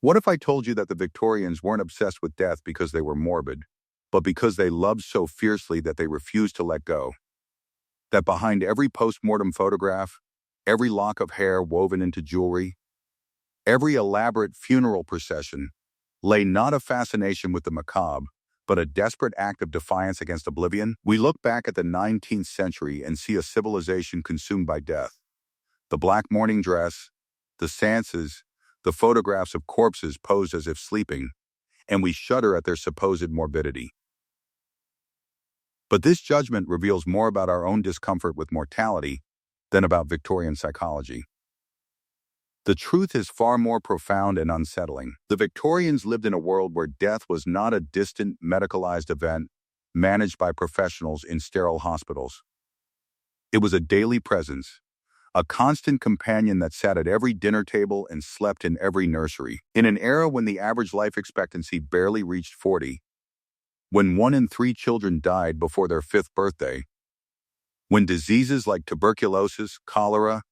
What if I told you that the Victorians weren't obsessed with death because they were morbid, but because they loved so fiercely that they refused to let go? That behind every post-mortem photograph, every lock of hair woven into jewelry, every elaborate funeral procession, lay not a fascination with the macabre, but a desperate act of defiance against oblivion? We look back at the 19th century and see a civilization consumed by death. The black mourning dress, the séances, the photographs of corpses posed as if sleeping, and we shudder at their supposed morbidity. But this judgment reveals more about our own discomfort with mortality than about Victorian psychology. The truth is far more profound and unsettling. The Victorians lived in a world where death was not a distant, medicalized event managed by professionals in sterile hospitals. It was a daily presence, a constant companion that sat at every dinner table and slept in every nursery. In an era when the average life expectancy barely reached 40, when 1 in 3 children died before their 5th birthday, when diseases like tuberculosis, cholera,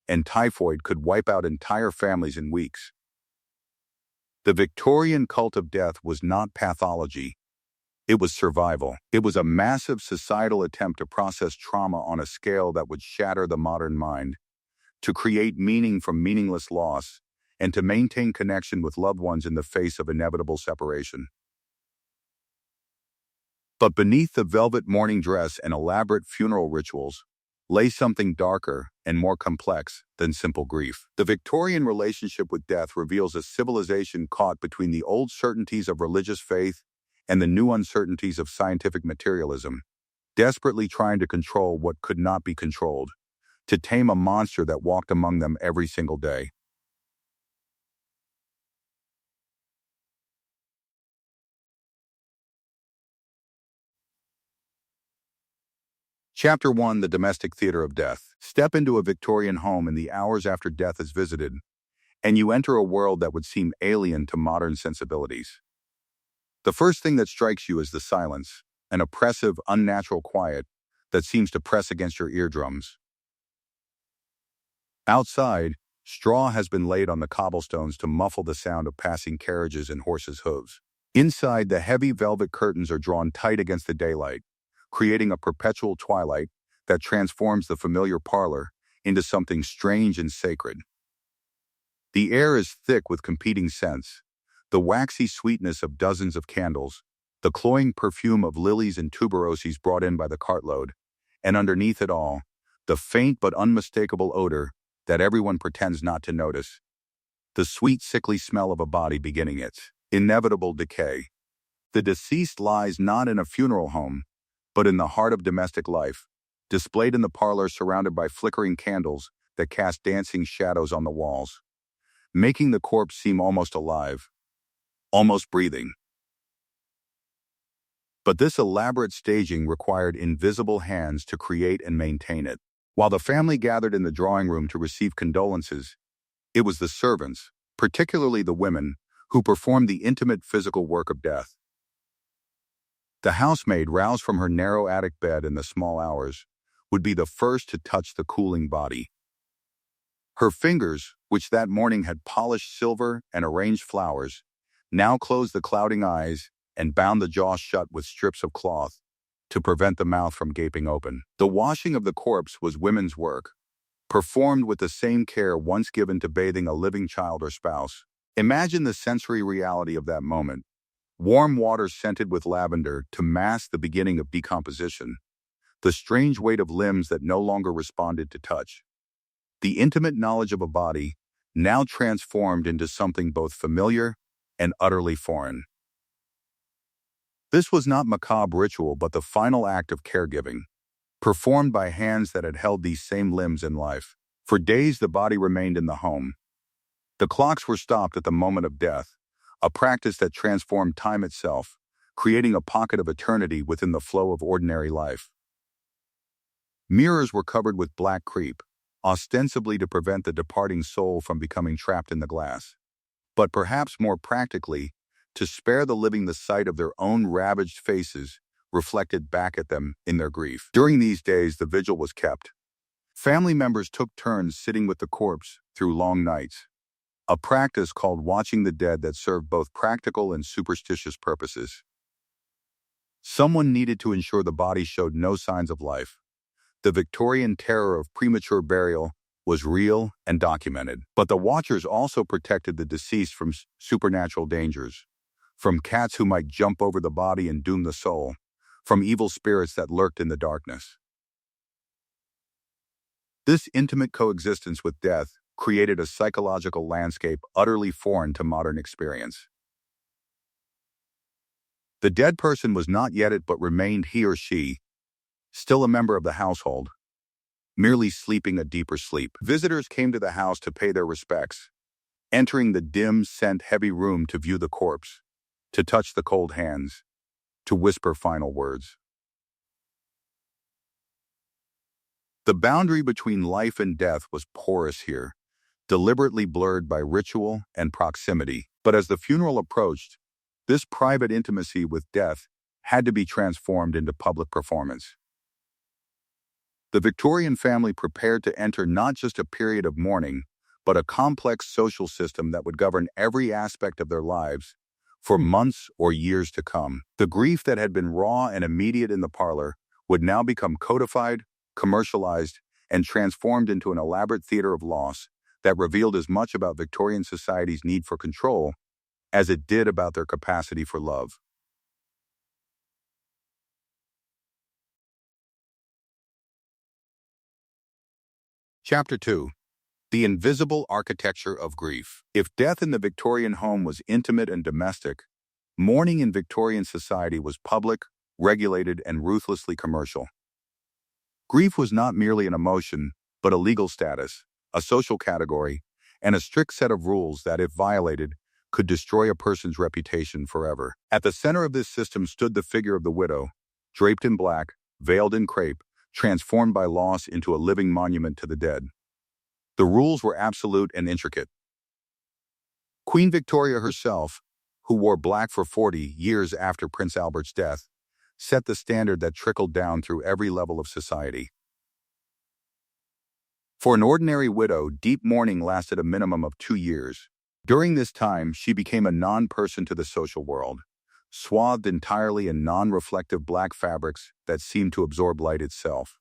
and typhoid could wipe out entire families in weeks. The Victorian cult of death was not pathology. It was survival. It was a massive societal attempt to process trauma on a scale that would shatter the modern mind, to create meaning from meaningless loss, and to maintain connection with loved ones in the face of inevitable separation. But beneath the velvet mourning dress and elaborate funeral rituals lay something darker and more complex than simple grief. The Victorian relationship with death reveals a civilization caught between the old certainties of religious faith and the new uncertainties of scientific materialism, desperately trying to control what could not be controlled, to tame a monster that walked among them every single day. Chapter 1: The Domestic Theater of Death. Step into a Victorian home in the hours after death is visited, and you enter a world that would seem alien to modern sensibilities. The first thing that strikes you is the silence, an oppressive, unnatural quiet that seems to press against your eardrums. Outside, straw has been laid on the cobblestones to muffle the sound of passing carriages and horses' hooves. Inside, the heavy velvet curtains are drawn tight against the daylight, creating a perpetual twilight that transforms the familiar parlor into something strange and sacred. The air is thick with competing scents, the waxy sweetness of dozens of candles, the cloying perfume of lilies and tuberoses brought in by the cartload, and underneath it all, the faint but unmistakable odor that everyone pretends not to notice, the sweet, sickly smell of a body beginning its inevitable decay. The deceased lies not in a funeral home, but in the heart of domestic life, displayed in the parlor surrounded by flickering candles that cast dancing shadows on the walls, making the corpse seem almost alive, almost breathing. But this elaborate staging required invisible hands to create and maintain it. While the family gathered in the drawing room to receive condolences, it was the servants, particularly the women, who performed the intimate physical work of death. The housemaid, roused from her narrow attic bed in the small hours, would be the first to touch the cooling body. Her fingers, which that morning had polished silver and arranged flowers, now closed the clouding eyes and bound the jaw shut with strips of cloth to prevent the mouth from gaping open. The washing of the corpse was women's work, performed with the same care once given to bathing a living child or spouse. Imagine the sensory reality of that moment. Warm water scented with lavender to mask the beginning of decomposition, the strange weight of limbs that no longer responded to touch, the intimate knowledge of a body now transformed into something both familiar and utterly foreign. This was not macabre ritual, but the final act of caregiving, performed by hands that had held these same limbs in life. For days the body remained in the home. The clocks were stopped at the moment of death, a practice that transformed time itself, creating a pocket of eternity within the flow of ordinary life. Mirrors were covered with black crepe, ostensibly to prevent the departing soul from becoming trapped in the glass, but perhaps more practically, to spare the living the sight of their own ravaged faces reflected back at them in their grief. During these days, the vigil was kept. Family members took turns sitting with the corpse through long nights, a practice called watching the dead that served both practical and superstitious purposes. Someone needed to ensure the body showed no signs of life. The Victorian terror of premature burial was real and documented. But the watchers also protected the deceased from supernatural dangers, from cats who might jump over the body and doom the soul, from evil spirits that lurked in the darkness. This intimate coexistence with death created a psychological landscape utterly foreign to modern experience. The dead person was not yet it, but remained he or she, still a member of the household, merely sleeping a deeper sleep. Visitors came to the house to pay their respects, entering the dim, scent-heavy room to view the corpse, to touch the cold hands, to whisper final words. The boundary between life and death was porous here, deliberately blurred by ritual and proximity. But as the funeral approached, this private intimacy with death had to be transformed into public performance. The Victorian family prepared to enter not just a period of mourning, but a complex social system that would govern every aspect of their lives for months or years to come. The grief that had been raw and immediate in the parlor would now become codified, commercialized, and transformed into an elaborate theater of loss that revealed as much about Victorian society's need for control as it did about their capacity for love. Chapter 2. The Invisible Architecture of Grief. If death in the Victorian home was intimate and domestic, mourning in Victorian society was public, regulated, and ruthlessly commercial. Grief was not merely an emotion, but a legal status, a social category, and a strict set of rules that, if violated, could destroy a person's reputation forever. At the center of this system stood the figure of the widow, draped in black, veiled in crape, transformed by loss into a living monument to the dead. The rules were absolute and intricate. Queen Victoria herself, who wore black for 40 years after Prince Albert's death, set the standard that trickled down through every level of society. For an ordinary widow, deep mourning lasted a minimum of 2 years. During this time, she became a non-person to the social world, swathed entirely in non-reflective black fabrics that seemed to absorb light itself.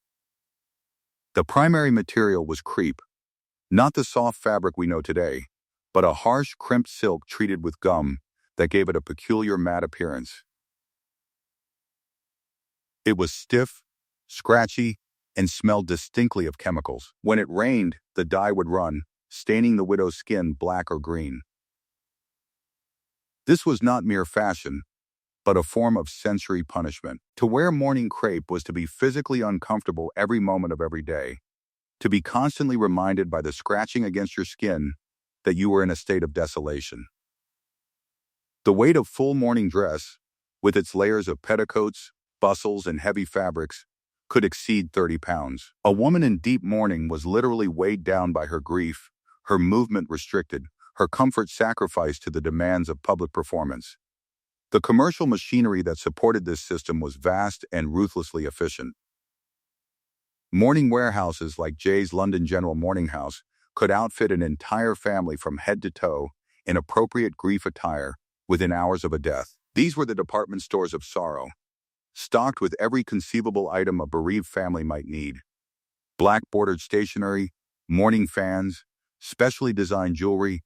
The primary material was crepe, not the soft fabric we know today, but a harsh, crimped silk treated with gum that gave it a peculiar matte appearance. It was stiff, scratchy, and smelled distinctly of chemicals. When it rained, the dye would run, staining the widow's skin black or green. This was not mere fashion, but a form of sensory punishment. To wear mourning crepe was to be physically uncomfortable every moment of every day, to be constantly reminded by the scratching against your skin that you were in a state of desolation. The weight of full mourning dress, with its layers of petticoats, bustles, and heavy fabrics, could exceed 30 pounds. A woman in deep mourning was literally weighed down by her grief, her movement restricted, her comfort sacrificed to the demands of public performance. The commercial machinery that supported this system was vast and ruthlessly efficient. Mourning warehouses like Jay's London General Mourning House could outfit an entire family from head to toe in appropriate grief attire within hours of a death. These were the department stores of sorrow, stocked with every conceivable item a bereaved family might need. Black-bordered stationery, mourning fans, specially designed jewelry,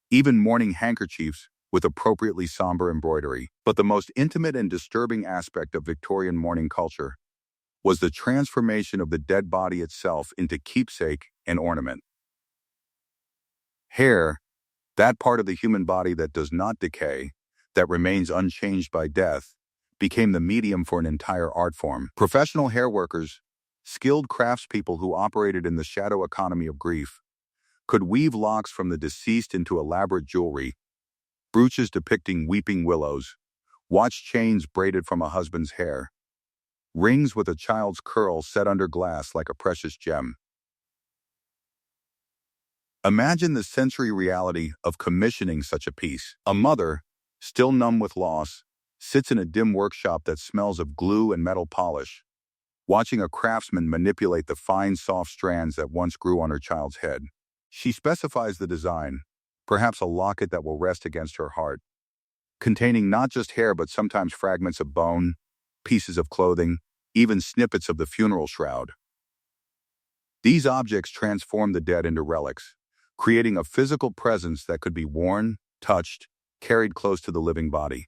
even mourning handkerchiefs with appropriately somber embroidery. But the most intimate and disturbing aspect of Victorian mourning culture was the transformation of the dead body itself into keepsake and ornament. Hair, that part of the human body that does not decay, that remains unchanged by death, became the medium for an entire art form. Professional hair workers, skilled craftspeople who operated in the shadow economy of grief, could weave locks from the deceased into elaborate jewelry, brooches depicting weeping willows, watch chains braided from a husband's hair, rings with a child's curl set under glass like a precious gem. Imagine the sensory reality of commissioning such a piece. A mother, still numb with loss, sits in a dim workshop that smells of glue and metal polish, watching a craftsman manipulate the fine, soft strands that once grew on her child's head. She specifies the design, perhaps a locket that will rest against her heart, containing not just hair but sometimes fragments of bone, pieces of clothing, even snippets of the funeral shroud. These objects transform the dead into relics, creating a physical presence that could be worn, touched, carried close to the living body.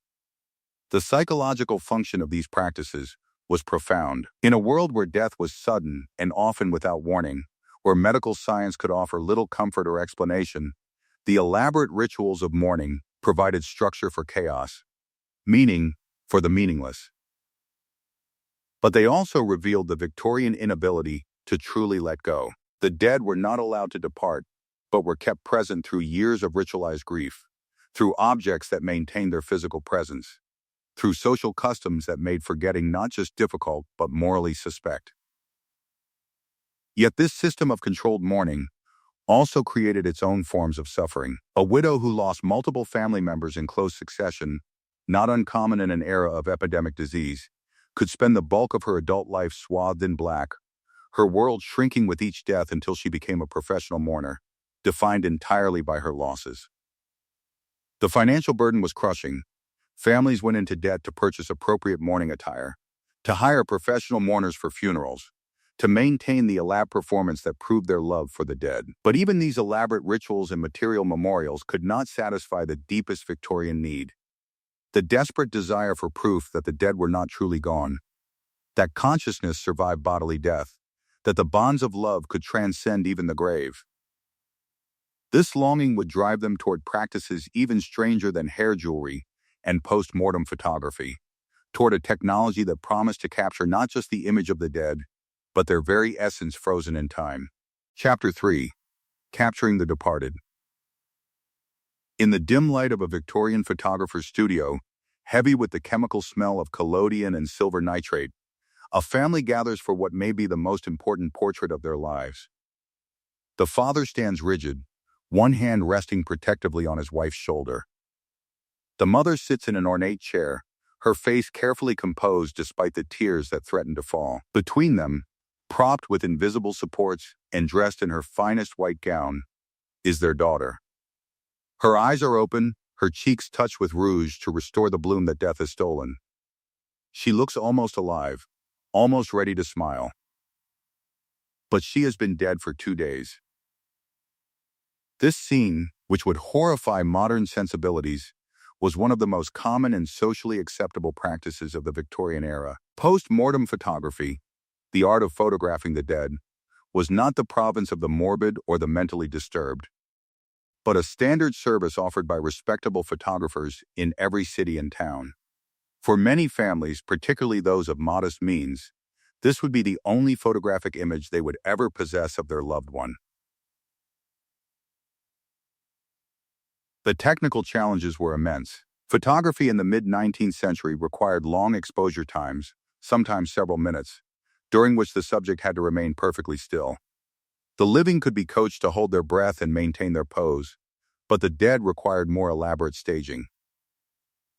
The psychological function of these practices was profound. In a world where death was sudden and often without warning, where medical science could offer little comfort or explanation, the elaborate rituals of mourning provided structure for chaos, meaning for the meaningless. But they also revealed the Victorian inability to truly let go. The dead were not allowed to depart, but were kept present through years of ritualized grief, through objects that maintained their physical presence, through social customs that made forgetting not just difficult but morally suspect. Yet this system of controlled mourning also created its own forms of suffering. A widow who lost multiple family members in close succession, not uncommon in an era of epidemic disease, could spend the bulk of her adult life swathed in black, her world shrinking with each death until she became a professional mourner, defined entirely by her losses. The financial burden was crushing. Families went into debt to purchase appropriate mourning attire, to hire professional mourners for funerals, to maintain the elaborate performance that proved their love for the dead. But even these elaborate rituals and material memorials could not satisfy the deepest Victorian need, the desperate desire for proof that the dead were not truly gone, that consciousness survived bodily death, that the bonds of love could transcend even the grave. This longing would drive them toward practices even stranger than hair jewelry and post-mortem photography, toward a technology that promised to capture not just the image of the dead, but their very essence frozen in time. Chapter 3. Capturing the Departed. In the dim light of a Victorian photographer's studio, heavy with the chemical smell of collodion and silver nitrate, a family gathers for what may be the most important portrait of their lives. The father stands rigid, one hand resting protectively on his wife's shoulder. The mother sits in an ornate chair, her face carefully composed despite the tears that threaten to fall. Between them, propped with invisible supports and dressed in her finest white gown, is their daughter. Her eyes are open, her cheeks touched with rouge to restore the bloom that death has stolen. She looks almost alive, almost ready to smile. But she has been dead for 2 days. This scene, which would horrify modern sensibilities, was one of the most common and socially acceptable practices of the Victorian era. Post-mortem photography, the art of photographing the dead, was not the province of the morbid or the mentally disturbed, but a standard service offered by respectable photographers in every city and town. For many families, particularly those of modest means, this would be the only photographic image they would ever possess of their loved one. The technical challenges were immense. Photography in the mid-19th century required long exposure times, sometimes several minutes, during which the subject had to remain perfectly still. The living could be coached to hold their breath and maintain their pose, but the dead required more elaborate staging.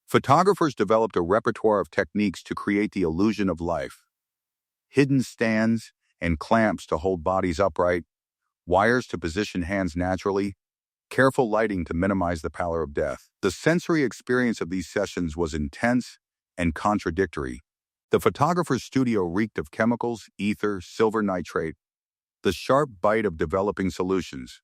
Photographers developed a repertoire of techniques to create the illusion of life. Hidden stands and clamps to hold bodies upright, wires to position hands naturally, careful lighting to minimize the pallor of death. The sensory experience of these sessions was intense and contradictory. The photographer's studio reeked of chemicals, ether, silver nitrate, the sharp bite of developing solutions,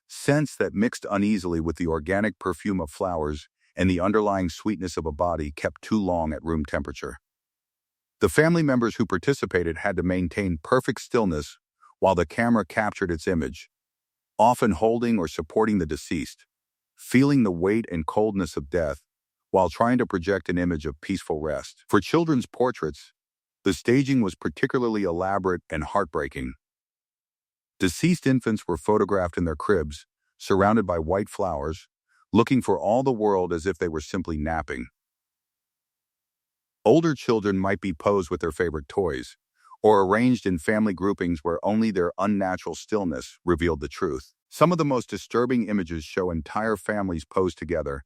scents that mixed uneasily with the organic perfume of flowers and the underlying sweetness of a body kept too long at room temperature. The family members who participated had to maintain perfect stillness while the camera captured its image, often holding or supporting the deceased, feeling the weight and coldness of death while trying to project an image of peaceful rest. For children's portraits, the staging was particularly elaborate and heartbreaking. Deceased infants were photographed in their cribs, surrounded by white flowers, looking for all the world as if they were simply napping. Older children might be posed with their favorite toys, or arranged in family groupings where only their unnatural stillness revealed the truth. Some of the most disturbing images show entire families posed together,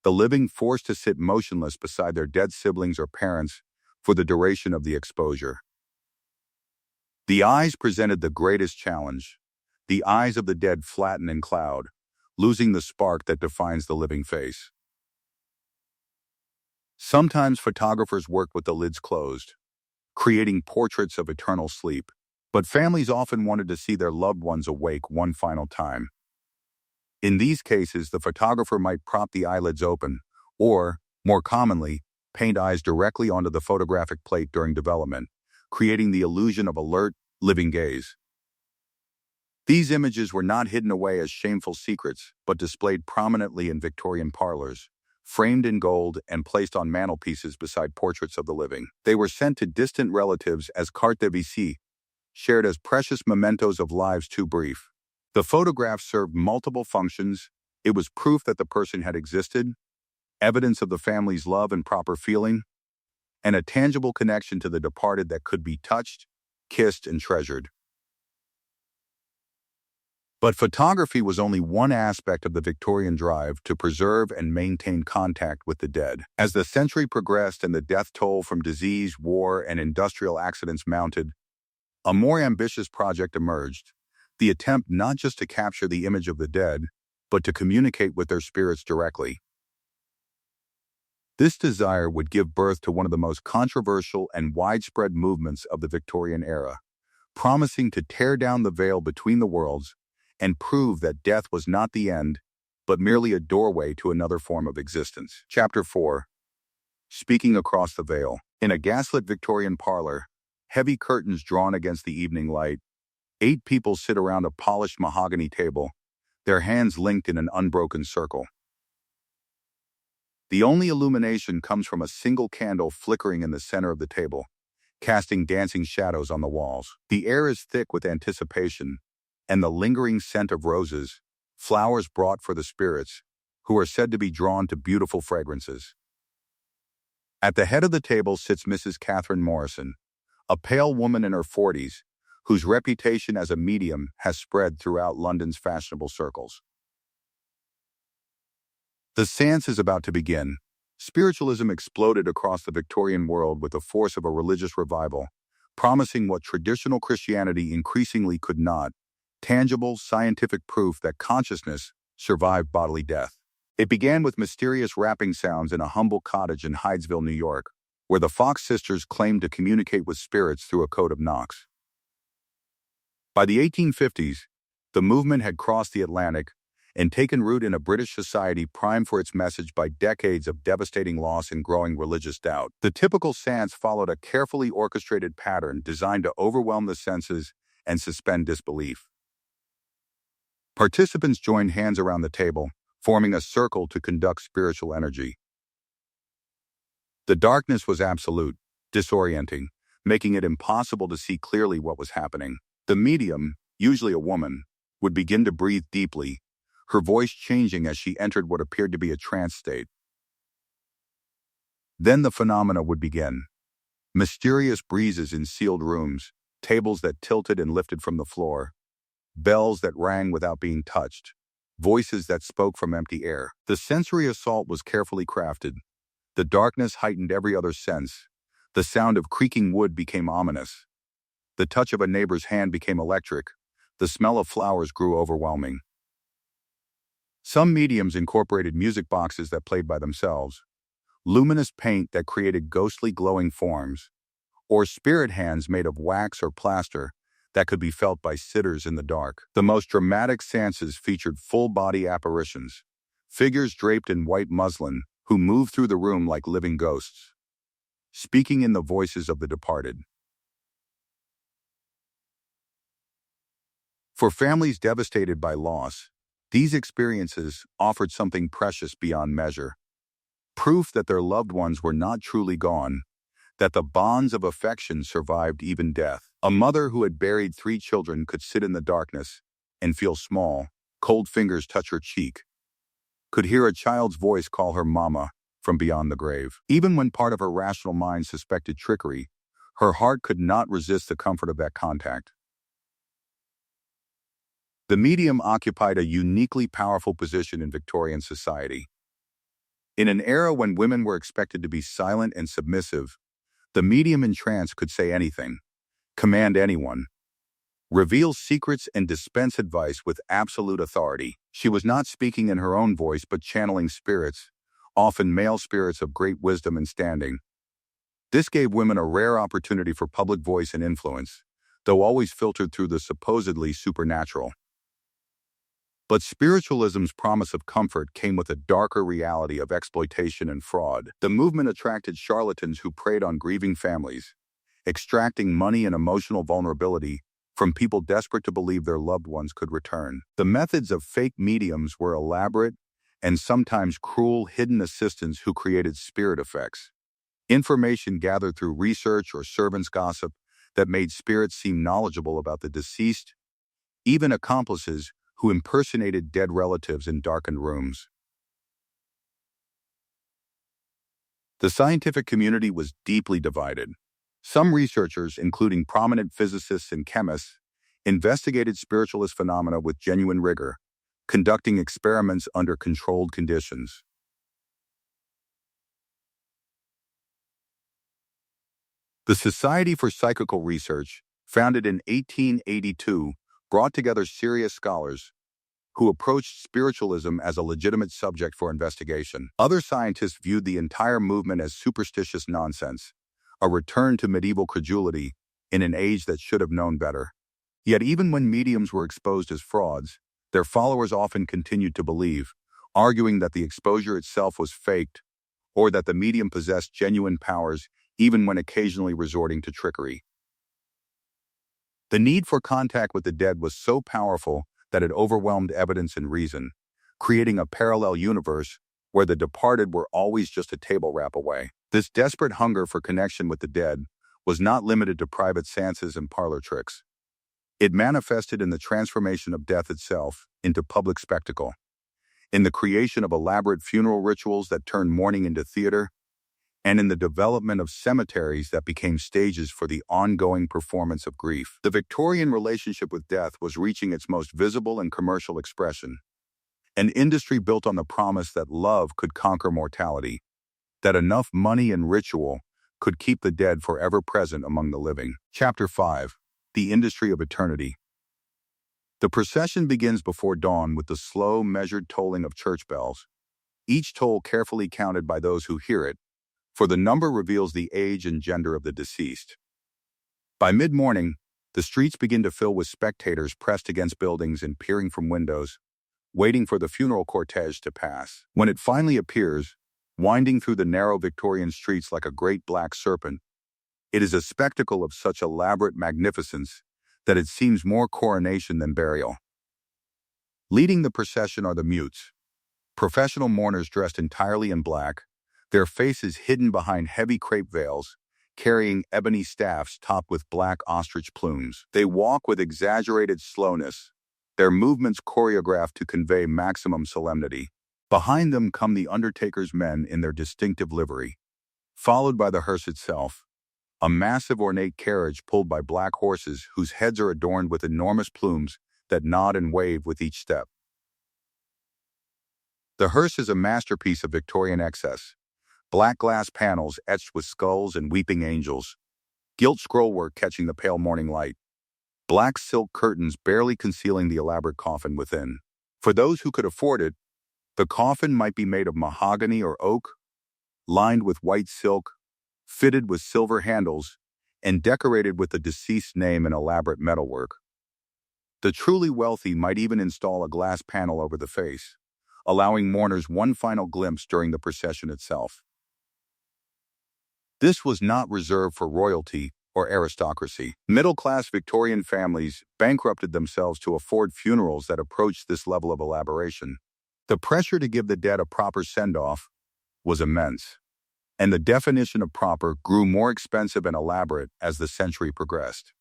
the living forced to sit motionless beside their dead siblings or parents for the duration of the exposure. The eyes presented the greatest challenge. The eyes of the dead flatten and cloud, losing the spark that defines the living face. Sometimes photographers worked with the lids closed, creating portraits of eternal sleep, but families often wanted to see their loved ones awake one final time. In these cases, the photographer might prop the eyelids open, or, more commonly, paint eyes directly onto the photographic plate during development, creating the illusion of alert, living gaze. These images were not hidden away as shameful secrets, but displayed prominently in Victorian parlors, framed in gold and placed on mantelpieces beside portraits of the living. They were sent to distant relatives as cartes de visite, shared as precious mementos of lives too brief. The photographs served multiple functions. It was proof that the person had existed, evidence of the family's love and proper feeling, and a tangible connection to the departed that could be touched, kissed, and treasured. But photography was only one aspect of the Victorian drive to preserve and maintain contact with the dead. As the century progressed and the death toll from disease, war, and industrial accidents mounted, a more ambitious project emerged, the attempt not just to capture the image of the dead, but to communicate with their spirits directly. This desire would give birth to one of the most controversial and widespread movements of the Victorian era, promising to tear down the veil between the worlds and prove that death was not the end, but merely a doorway to another form of existence. Chapter 4. Speaking Across the Veil. In a gaslit Victorian parlor, heavy curtains drawn against the evening light, 8 people sit around a polished mahogany table, their hands linked in an unbroken circle. The only illumination comes from a single candle flickering in the center of the table, casting dancing shadows on the walls. The air is thick with anticipation, and the lingering scent of roses, flowers brought for the spirits, who are said to be drawn to beautiful fragrances. At the head of the table sits Mrs. Catherine Morrison, a pale woman in her 40s, whose reputation as a medium has spread throughout London's fashionable circles. The séance is about to begin. Spiritualism exploded across the Victorian world with the force of a religious revival, promising what traditional Christianity increasingly could not: tangible, scientific proof that consciousness survived bodily death. It began with mysterious rapping sounds in a humble cottage in Hydesville, New York, where the Fox sisters claimed to communicate with spirits through a code of knocks. By the 1850s, the movement had crossed the Atlantic and taken root in a British society primed for its message by decades of devastating loss and growing religious doubt. The typical séance followed a carefully orchestrated pattern designed to overwhelm the senses and suspend disbelief. Participants joined hands around the table, forming a circle to conduct spiritual energy. The darkness was absolute, disorienting, making it impossible to see clearly what was happening. The medium, usually a woman, would begin to breathe deeply, her voice changing as she entered what appeared to be a trance state. Then the phenomena would begin. Mysterious breezes in sealed rooms, tables that tilted and lifted from the floor, bells that rang without being touched, voices that spoke from empty air. The sensory assault was carefully crafted. The darkness heightened every other sense. The sound of creaking wood became ominous. The touch of a neighbor's hand became electric. The smell of flowers grew overwhelming. Some mediums incorporated music boxes that played by themselves, luminous paint that created ghostly glowing forms, or spirit hands made of wax or plaster that could be felt by sitters in the dark. The most dramatic séances featured full-body apparitions, figures draped in white muslin who moved through the room like living ghosts, speaking in the voices of the departed. For families devastated by loss, these experiences offered something precious beyond measure: proof that their loved ones were not truly gone, that the bonds of affection survived even death. A mother who had buried 3 children could sit in the darkness and feel small, cold fingers touch her cheek, could hear a child's voice call her mama from beyond the grave. Even when part of her rational mind suspected trickery, her heart could not resist the comfort of that contact. The medium occupied a uniquely powerful position in Victorian society. In an era when women were expected to be silent and submissive, the medium in trance could say anything, command anyone, reveal secrets and dispense advice with absolute authority. She was not speaking in her own voice but channeling spirits, often male spirits of great wisdom and standing. This gave women a rare opportunity for public voice and influence, though always filtered through the supposedly supernatural. But spiritualism's promise of comfort came with a darker reality of exploitation and fraud. The movement attracted charlatans who preyed on grieving families, extracting money and emotional vulnerability from people desperate to believe their loved ones could return. The methods of fake mediums were elaborate and sometimes cruel hidden assistants who created spirit effects. Information gathered through research or servants' gossip that made spirits seem knowledgeable about the deceased, even accomplices who impersonated dead relatives in darkened rooms. The scientific community was deeply divided. Some researchers, including prominent physicists and chemists, investigated spiritualist phenomena with genuine rigor, conducting experiments under controlled conditions. The Society for Psychical Research, founded in 1882, brought together serious scholars who approached spiritualism as a legitimate subject for investigation. Other scientists viewed the entire movement as superstitious nonsense, a return to medieval credulity in an age that should have known better. Yet even when mediums were exposed as frauds, their followers often continued to believe, arguing that the exposure itself was faked or that the medium possessed genuine powers even when occasionally resorting to trickery. The need for contact with the dead was so powerful that it overwhelmed evidence and reason, creating a parallel universe where the departed were always just a table wrap away. This desperate hunger for connection with the dead was not limited to private séances and parlor tricks. It manifested in the transformation of death itself into public spectacle, in the creation of elaborate funeral rituals that turned mourning into theater, and in the development of cemeteries that became stages for the ongoing performance of grief. The Victorian relationship with death was reaching its most visible and commercial expression, an industry built on the promise that love could conquer mortality, that enough money and ritual could keep the dead forever present among the living. Chapter 5. The Industry of Eternity. The procession begins before dawn with the slow, measured tolling of church bells, each toll carefully counted by those who hear it, for the number reveals the age and gender of the deceased. By mid-morning, the streets begin to fill with spectators pressed against buildings and peering from windows, waiting for the funeral cortege to pass. When it finally appears, winding through the narrow Victorian streets like a great black serpent, it is a spectacle of such elaborate magnificence that it seems more coronation than burial. Leading the procession are the mutes, professional mourners dressed entirely in black, their faces hidden behind heavy crepe veils, carrying ebony staffs topped with black ostrich plumes. They walk with exaggerated slowness, their movements choreographed to convey maximum solemnity. Behind them come the undertaker's men in their distinctive livery, followed by the hearse itself, a massive ornate carriage pulled by black horses whose heads are adorned with enormous plumes that nod and wave with each step. The hearse is a masterpiece of Victorian excess. Black glass panels etched with skulls and weeping angels, gilt scrollwork catching the pale morning light, black silk curtains barely concealing the elaborate coffin within. For those who could afford it, the coffin might be made of mahogany or oak, lined with white silk, fitted with silver handles, and decorated with the deceased's name in elaborate metalwork. The truly wealthy might even install a glass panel over the face, allowing mourners one final glimpse during the procession itself. This was not reserved for royalty or aristocracy. Middle-class Victorian families bankrupted themselves to afford funerals that approached this level of elaboration. The pressure to give the dead a proper send-off was immense, and the definition of proper grew more expensive and elaborate as the century progressed.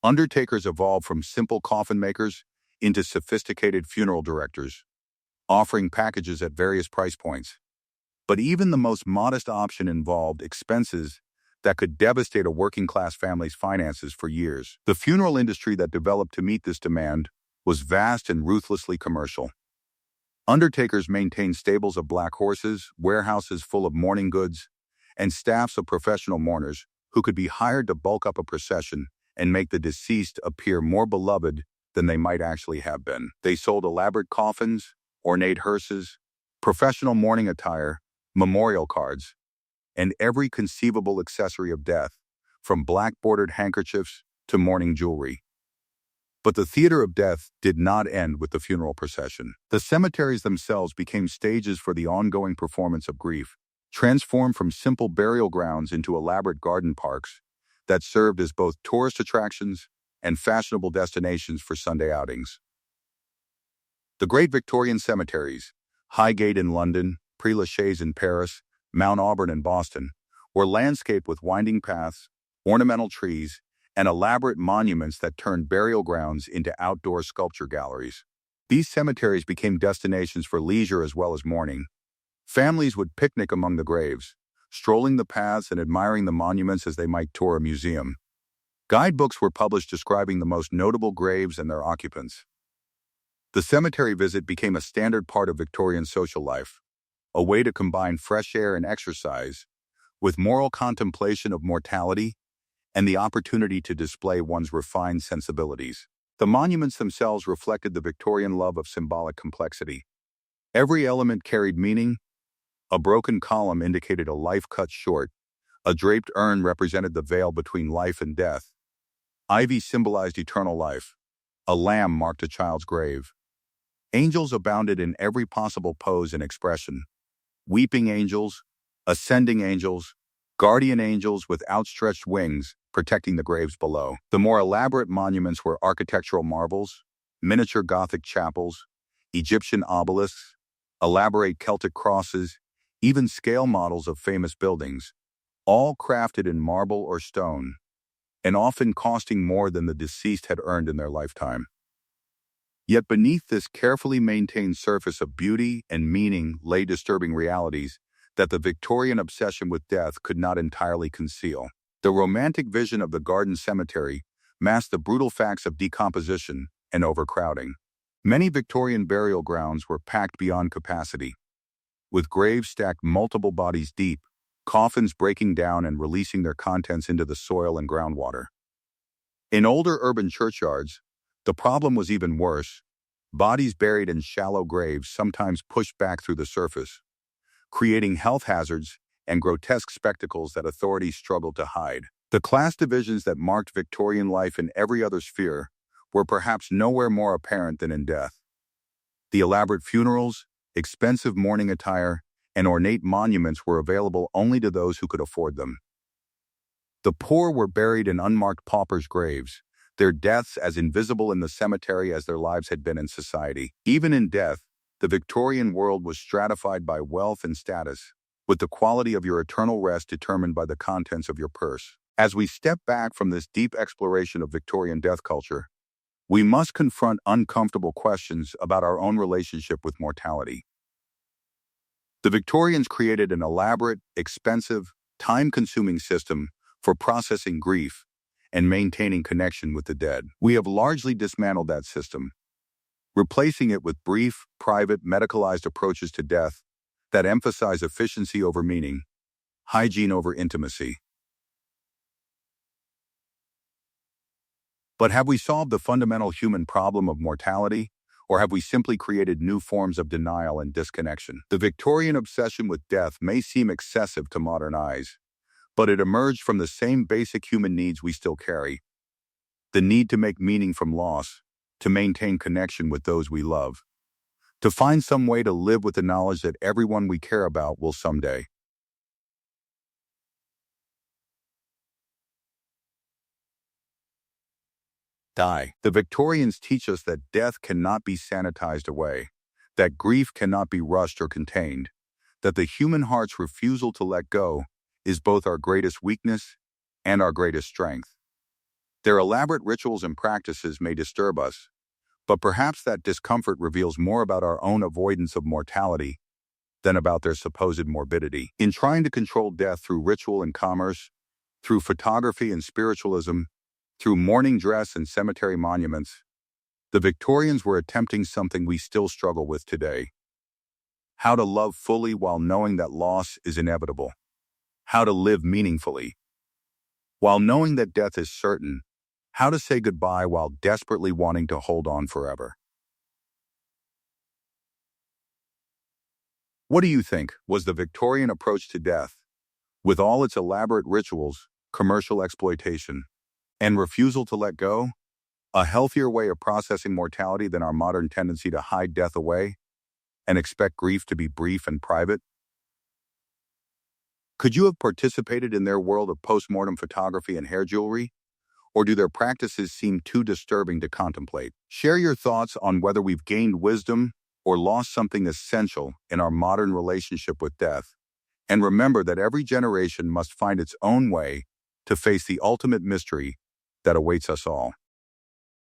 Undertakers evolved from simple coffin makers into sophisticated funeral directors, offering packages at various price points. But even the most modest option involved expenses that could devastate a working-class family's finances for years. The funeral industry that developed to meet this demand was vast and ruthlessly commercial. Undertakers maintained stables of black horses, warehouses full of mourning goods, and staffs of professional mourners who could be hired to bulk up a procession and make the deceased appear more beloved than they might actually have been. They sold elaborate coffins, ornate hearses, professional mourning attire, memorial cards, and every conceivable accessory of death, from black-bordered handkerchiefs to mourning jewelry. But the theater of death did not end with the funeral procession. The cemeteries themselves became stages for the ongoing performance of grief, transformed from simple burial grounds into elaborate garden parks that served as both tourist attractions and fashionable destinations for Sunday outings. The great Victorian cemeteries, Highgate in London, Pré-Lachaise in Paris, Mount Auburn in Boston, were landscaped with winding paths, ornamental trees, and elaborate monuments that turned burial grounds into outdoor sculpture galleries. These cemeteries became destinations for leisure as well as mourning. Families would picnic among the graves, strolling the paths and admiring the monuments as they might tour a museum. Guidebooks were published describing the most notable graves and their occupants. The cemetery visit became a standard part of Victorian social life, a way to combine fresh air and exercise with moral contemplation of mortality and the opportunity to display one's refined sensibilities. The monuments themselves reflected the Victorian love of symbolic complexity. Every element carried meaning. A broken column indicated a life cut short. A draped urn represented the veil between life and death. Ivy symbolized eternal life. A lamb marked a child's grave. Angels abounded in every possible pose and expression. Weeping angels, ascending angels, guardian angels with outstretched wings protecting the graves below. The more elaborate monuments were architectural marvels, miniature Gothic chapels, Egyptian obelisks, elaborate Celtic crosses, even scale models of famous buildings, all crafted in marble or stone, and often costing more than the deceased had earned in their lifetime. Yet beneath this carefully maintained surface of beauty and meaning lay disturbing realities that the Victorian obsession with death could not entirely conceal. The romantic vision of the garden cemetery masked the brutal facts of decomposition and overcrowding. Many Victorian burial grounds were packed beyond capacity, with graves stacked multiple bodies deep, coffins breaking down and releasing their contents into the soil and groundwater. In older urban churchyards, the problem was even worse. Bodies buried in shallow graves sometimes pushed back through the surface, creating health hazards and grotesque spectacles that authorities struggled to hide. The class divisions that marked Victorian life in every other sphere were perhaps nowhere more apparent than in death. The elaborate funerals, expensive mourning attire, and ornate monuments were available only to those who could afford them. The poor were buried in unmarked paupers' graves, their deaths as invisible in the cemetery as their lives had been in society. Even in death, the Victorian world was stratified by wealth and status, with the quality of your eternal rest determined by the contents of your purse. As we step back from this deep exploration of Victorian death culture, we must confront uncomfortable questions about our own relationship with mortality. The Victorians created an elaborate, expensive, time-consuming system for processing grief and maintaining connection with the dead. We have largely dismantled that system, replacing it with brief, private, medicalized approaches to death that emphasize efficiency over meaning, hygiene over intimacy. But have we solved the fundamental human problem of mortality, or have we simply created new forms of denial and disconnection? The Victorian obsession with death may seem excessive to modern eyes, but it emerged from the same basic human needs we still carry: the need to make meaning from loss, to maintain connection with those we love, to find some way to live with the knowledge that everyone we care about will someday die. The Victorians teach us that death cannot be sanitized away, that grief cannot be rushed or contained, that the human heart's refusal to let go is both our greatest weakness and our greatest strength. Their elaborate rituals and practices may disturb us, but perhaps that discomfort reveals more about our own avoidance of mortality than about their supposed morbidity. In trying to control death through ritual and commerce, through photography and spiritualism, through mourning dress and cemetery monuments, the Victorians were attempting something we still struggle with today: how to love fully while knowing that loss is inevitable, how to live meaningfully while knowing that death is certain, How to say goodbye while desperately wanting to hold on forever. What do you think was the Victorian approach to death, with all its elaborate rituals, commercial exploitation, and refusal to let go? A healthier way of processing mortality than our modern tendency to hide death away and expect grief to be brief and private? Could you have participated in their world of post-mortem photography and hair jewelry? Or do their practices seem too disturbing to contemplate? Share your thoughts on whether we've gained wisdom or lost something essential in our modern relationship with death. And remember that every generation must find its own way to face the ultimate mystery that awaits us all.